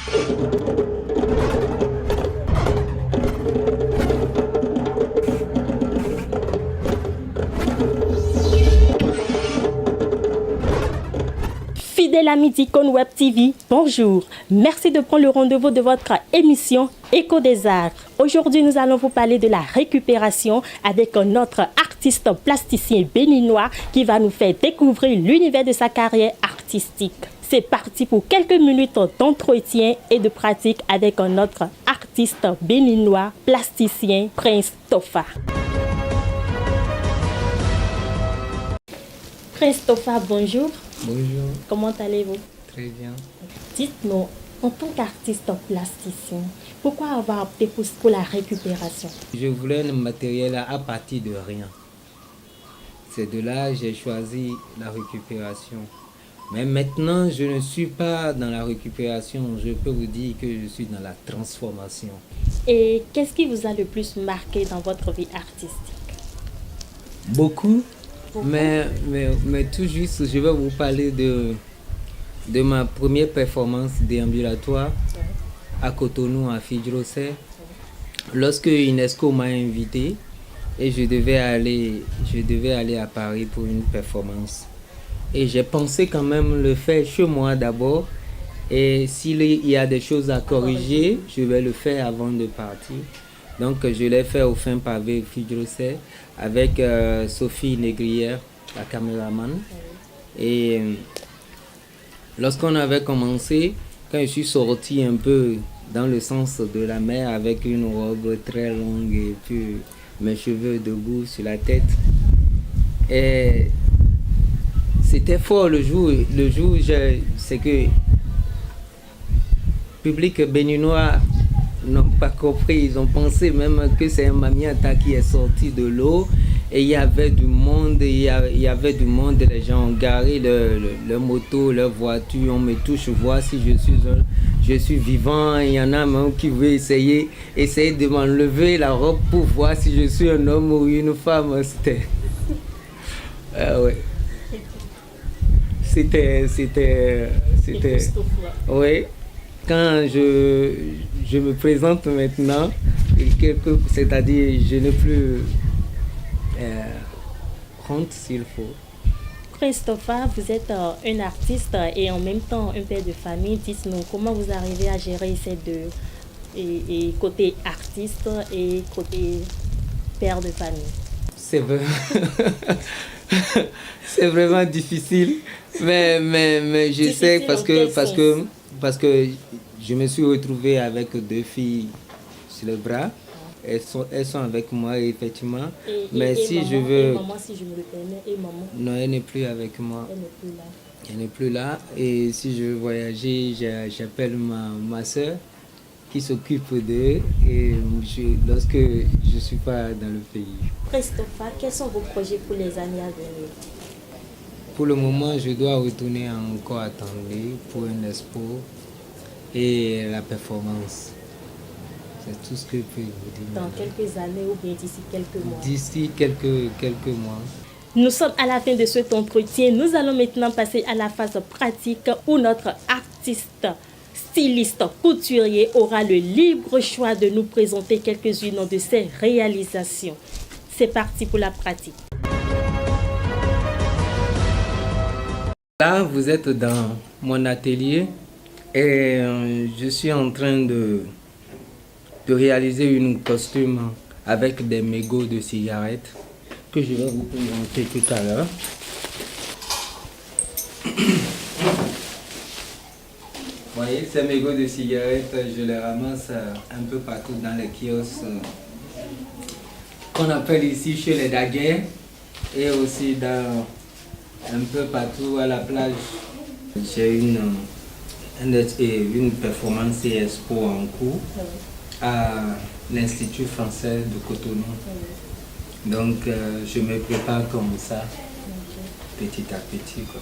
Fidèle ami d'Icône Web TV, bonjour. Merci de prendre le rendez-vous de votre émission Écho des Arts. Aujourd'hui, nous allons vous parler de la récupération avec notre artiste plasticien béninois qui va nous faire découvrir l'univers de sa carrière artistique. C'est parti pour quelques minutes d'entretien et de pratique avec notre artiste béninois plasticien Prince Topha. Prince Topha, bonjour. Bonjour. Comment allez-vous? Très bien. Dites-nous, en tant qu'artiste plasticien, pourquoi avoir opté pour la récupération? Je voulais un matériel à partir de rien. C'est de là que j'ai choisi la récupération. Mais maintenant, je ne suis pas dans la récupération. Je peux vous dire que je suis dans la transformation. Et qu'est-ce qui vous a le plus marqué dans votre vie artistique? Beaucoup. Mais tout juste, je vais vous parler de ma première performance déambulatoire à Cotonou, à Fidjrosset. Lorsque UNESCO m'a invité et je devais aller à Paris pour une performance. Et j'ai pensé quand même le faire chez moi d'abord. Et s'il y a des choses à corriger, je vais le faire avant de partir. Donc je l'ai fait au fin pavé Fidjrosset avec Sophie Négrière, la caméraman. Et lorsqu'on avait commencé, quand je suis sorti un peu dans le sens de la mer avec une robe très longue et puis mes cheveux debout sur la tête. Et c'était fort le jour c'est que le public béninois n'ont pas compris, ils ont pensé même que c'est un Mamiata qui est sorti de l'eau et il y avait du monde, les gens ont garé leur moto, leur voiture, on me touche, voir si je suis vivant, il y en a même qui veulent essayer de m'enlever la robe pour voir si je suis un homme ou une femme, c'était... ouais. C'était... Oui. Quand je me présente maintenant, c'est-à-dire je n'ai plus honte s'il faut. Prince Topha, vous êtes un artiste et en même temps un père de famille. Dites-nous comment vous arrivez à gérer ces deux, et côté artiste et côté père de famille. C'est vraiment difficile, mais je sais parce que je me suis retrouvé avec deux filles sur le bras. Elles sont avec moi effectivement. Mais si maman, je veux... Et maman, si je me le permets, et maman? Non, elle n'est plus avec moi. Elle n'est plus là. Elle n'est plus là. Et si je veux voyager, j'appelle ma soeur qui s'occupe d'eux et lorsque je ne suis pas dans le pays. Prince Topha, quels sont vos projets pour les années à venir? Pour le moment, je dois retourner encore à Tanguy pour un expo et la performance. C'est tout ce que je peux vous dire. Dans quelques années ou bien d'ici quelques mois? D'ici quelques mois. Nous sommes à la fin de cet entretien. Nous allons maintenant passer à la phase pratique où notre artiste, styliste, couturier aura le libre choix de nous présenter quelques-unes de ses réalisations. C'est parti pour la pratique. Là, vous êtes dans mon atelier et je suis en train de réaliser une costume avec des mégots de cigarettes que je vais vous présenter tout à l'heure. Vous voyez, ces mégots de cigarettes, je les ramasse un peu partout dans les kiosques qu'on appelle ici chez les daguerres et aussi un peu partout à la plage. J'ai une performance et expo en cours à l'Institut français de Cotonou. Donc je me prépare comme ça, petit à petit, quoi.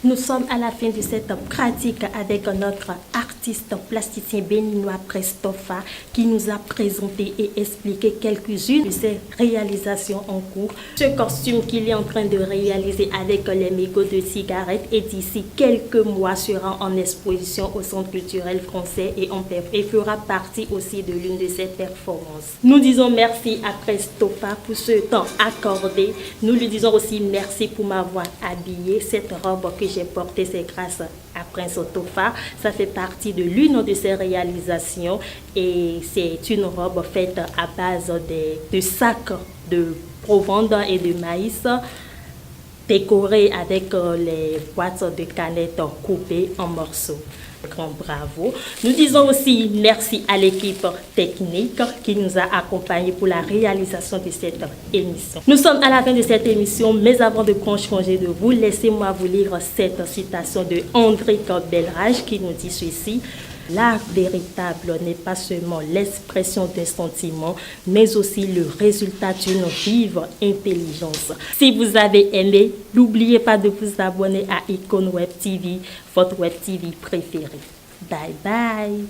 Nous sommes à la fin de cette pratique avec notre artiste plasticien béninois Christopher qui nous a présenté et expliqué quelques-unes de ses réalisations en cours. Ce costume qu'il est en train de réaliser avec les mégots de cigarettes et d'ici quelques mois sera en exposition au Centre culturel français et fera partie aussi de l'une de ses performances. Nous disons merci à Christopher pour ce temps accordé. Nous lui disons aussi merci pour m'avoir habillé. Cette robe que j'ai portée, c'est grâce à Prince Otofa. Ça fait partie de l'une de ses réalisations et c'est une robe faite à base de sacs de provende et de maïs décorée avec les boîtes de canettes coupées en morceaux. Grand bravo. Nous disons aussi merci à l'équipe technique qui nous a accompagnés pour la réalisation de cette émission. Nous sommes à la fin de cette émission, mais avant de prendre congé de vous, laissez-moi vous lire cette citation de André Belrage qui nous dit ceci. L'art véritable n'est pas seulement l'expression d'un sentiment, mais aussi le résultat d'une vive intelligence. Si vous avez aimé, n'oubliez pas de vous abonner à Icon Web TV, votre Web TV préférée. Bye bye.